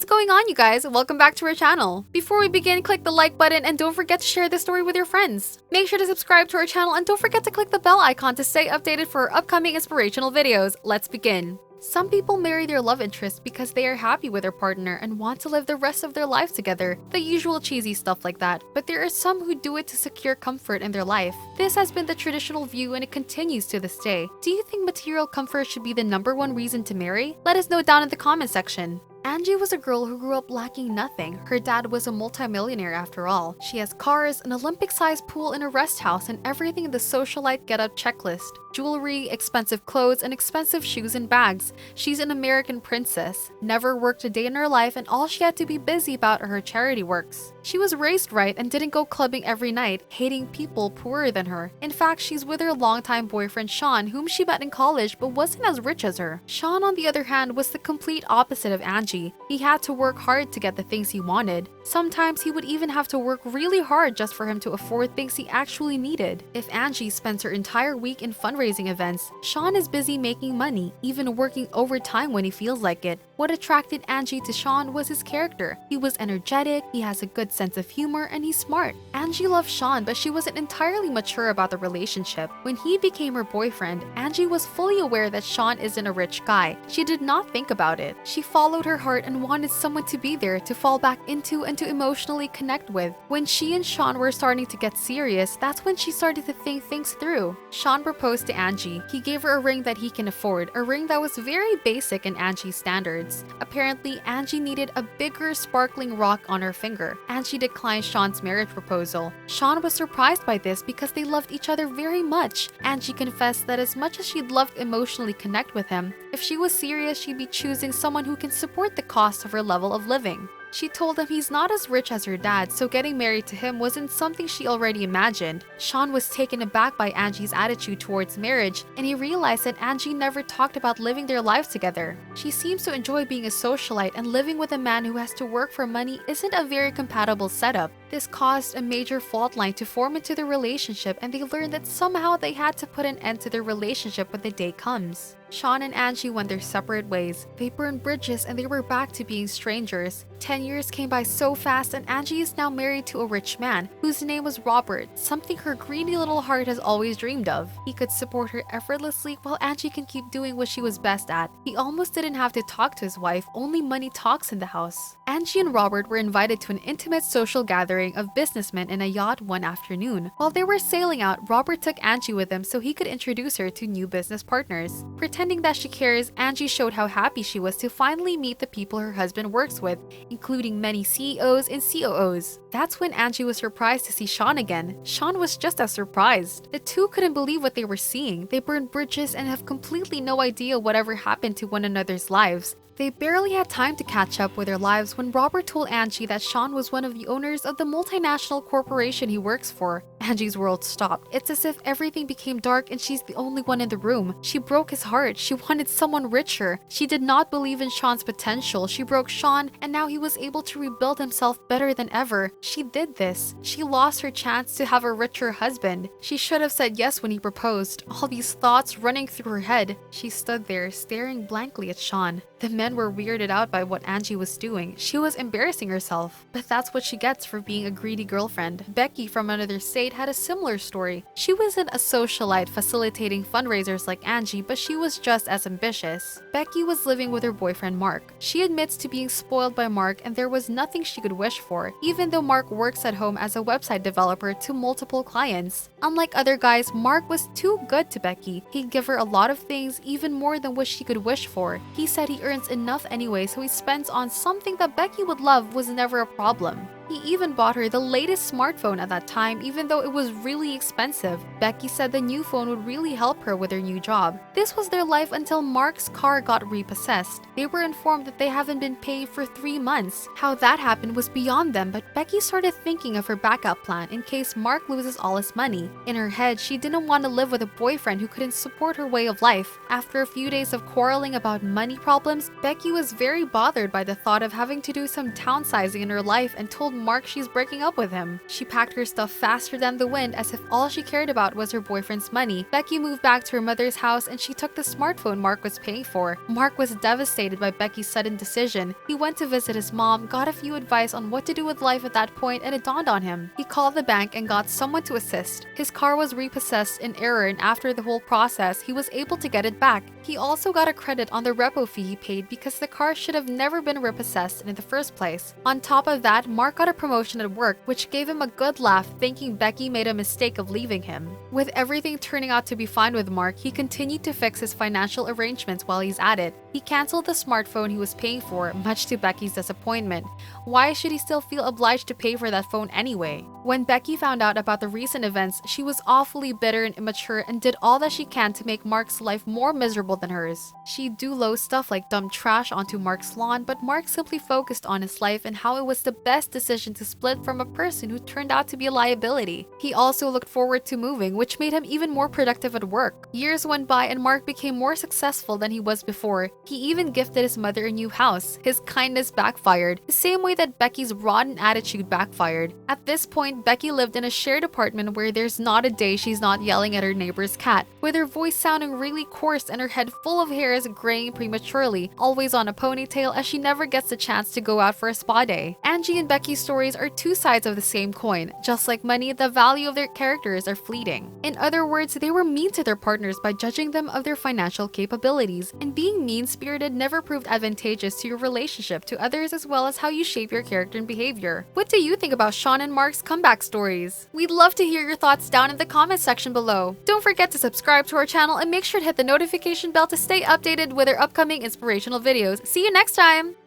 What's going on, you guys? Welcome back to our channel. Before we begin, click the like button and don't forget to share this story with your friends. Make sure to subscribe to our channel and don't forget to click the bell icon to stay updated for our upcoming inspirational videos. Let's begin. Some people marry their love interest because they are happy with their partner and want to live the rest of their life together. The usual cheesy stuff like that. But there are some who do it to secure comfort in their life. This has been the traditional view and it continues to this day. Do you think material comfort should be the #1 reason to marry? Let us know down in the comment section. Angie was a girl who grew up lacking nothing. Her dad was a multimillionaire after all. She has cars, an Olympic-sized pool in a rest house, and everything in the socialite get-up checklist. Jewelry, expensive clothes, and expensive shoes and bags. She's an American princess, never worked a day in her life, and all she had to be busy about are her charity works. She was raised right and didn't go clubbing every night, hating people poorer than her. In fact, she's with her longtime boyfriend Sean, whom she met in college but wasn't as rich as her. Sean, on the other hand, was the complete opposite of Angie. He had to work hard to get the things he wanted. Sometimes he would even have to work really hard just for him to afford things he actually needed. If Angie spends her entire week in fundraising events, Sean is busy making money, even working overtime when he feels like it. What attracted Angie to Sean was his character. He was energetic, he has a good sense of humor, and he's smart. Angie loved Sean, but she wasn't entirely mature about the relationship. When he became her boyfriend, Angie was fully aware that Sean isn't a rich guy. She did not think about it. She followed her heart and wanted someone to be there to fall back into and to emotionally connect with. When she and Sean were starting to get serious, that's when she started to think things through. Sean proposed to Angie. He gave her a ring that he can afford, a ring that was very basic in Angie's standards. Apparently, Angie needed a bigger, sparkling rock on her finger. Angie declined Sean's marriage proposal. Sean was surprised by this because they loved each other very much. Angie confessed that as much as she'd love to emotionally connect with him, if she was serious, she'd be choosing someone who can support the cost of her level of living. She told him he's not as rich as her dad, so getting married to him wasn't something she already imagined. Sean was taken aback by Angie's attitude towards marriage, and he realized that Angie never talked about living their lives together. She seems to enjoy being a socialite, and living with a man who has to work for money isn't a very compatible setup. This caused a major fault line to form into their relationship, and they learned that somehow they had to put an end to their relationship when the day comes. Sean and Angie went their separate ways. They burned bridges and they were back to being strangers. 10 years came by so fast and Angie is now married to a rich man whose name was Robert, something her greedy little heart has always dreamed of. He could support her effortlessly while Angie can keep doing what she was best at. He almost didn't have to talk to his wife, only money talks in the house. Angie and Robert were invited to an intimate social gathering of businessmen in a yacht one afternoon. While they were sailing out, Robert took Angie with him so he could introduce her to new business partners. Pretending that she cares, Angie showed how happy she was to finally meet the people her husband works with, including many CEOs and COOs. That's when Angie was surprised to see Sean again. Sean was just as surprised. The two couldn't believe what they were seeing. They burned bridges and have completely no idea whatever happened to one another's lives. They barely had time to catch up with their lives when Robert told Angie that Sean was one of the owners of the multinational corporation he works for. Angie's world stopped. It's as if everything became dark and she's the only one in the room. She broke his heart. She wanted someone richer. She did not believe in Sean's potential. She broke Sean and now he was able to rebuild himself better than ever. She did this. She lost her chance to have a richer husband. She should have said yes when he proposed. All these thoughts running through her head. She stood there staring blankly at Sean. The men were weirded out by what Angie was doing. She was embarrassing herself. But that's what she gets for being a greedy girlfriend. Becky from another state had a similar story. She wasn't a socialite facilitating fundraisers like Angie, but she was just as ambitious. Becky was living with her boyfriend Mark. She admits to being spoiled by Mark and there was nothing she could wish for, even though Mark works at home as a website developer to multiple clients. Unlike other guys, Mark was too good to Becky. He'd give her a lot of things, even more than what she could wish for. He said he earns enough anyway, so he spends on something that Becky would love was never a problem. He even bought her the latest smartphone at that time, even though it was really expensive. Becky said the new phone would really help her with her new job. This was their life until Mark's car got repossessed. They were informed that they haven't been paid for 3 months. How that happened was beyond them, but Becky started thinking of her backup plan in case Mark loses all his money. In her head, she didn't want to live with a boyfriend who couldn't support her way of life. After a few days of quarreling about money problems, Becky was very bothered by the thought of having to do some downsizing in her life and told Mark she's breaking up with him. She packed her stuff faster than the wind as if all she cared about was her boyfriend's money. Becky moved back to her mother's house and she took the smartphone Mark was paying for. Mark was devastated by Becky's sudden decision. He went to visit his mom, got a few advice on what to do with life at that point, and it dawned on him. He called the bank and got someone to assist. His car was repossessed in error, and after the whole process, he was able to get it back. He also got a credit on the repo fee he paid because the car should have never been repossessed in the first place. On top of that, Mark got a promotion at work, which gave him a good laugh, thinking Becky made a mistake of leaving him. With everything turning out to be fine with Mark, he continued to fix his financial arrangements while he's at it. He canceled the smartphone he was paying for, much to Becky's disappointment. Why should he still feel obliged to pay for that phone anyway? When Becky found out about the recent events, she was awfully bitter and immature and did all that she can to make Mark's life more miserable than hers. She'd do low stuff like dump trash onto Mark's lawn, but Mark simply focused on his life and how it was the best decision to split from a person who turned out to be a liability. He also looked forward to moving, which made him even more productive at work. Years went by and Mark became more successful than he was before. He even gifted his mother a new house. His kindness backfired, the same way that Becky's rotten attitude backfired. At this point, Becky lived in a shared apartment where there's not a day she's not yelling at her neighbor's cat, with her voice sounding really coarse and her head full of hairs graying prematurely, always on a ponytail as she never gets the chance to go out for a spa day. Angie and Becky's stories are two sides of the same coin. Just like money, the value of their characters are fleeting. In other words, they were mean to their partners by judging them of their financial capabilities, and being mean-spirited never proved advantageous to your relationship to others as well as how you shape your character and behavior. What do you think about Sean and Mark's comeback stories? We'd love to hear your thoughts down in the comments section below. Don't forget to subscribe to our channel and make sure to hit the notification bell to stay updated with our upcoming inspirational videos. See you next time!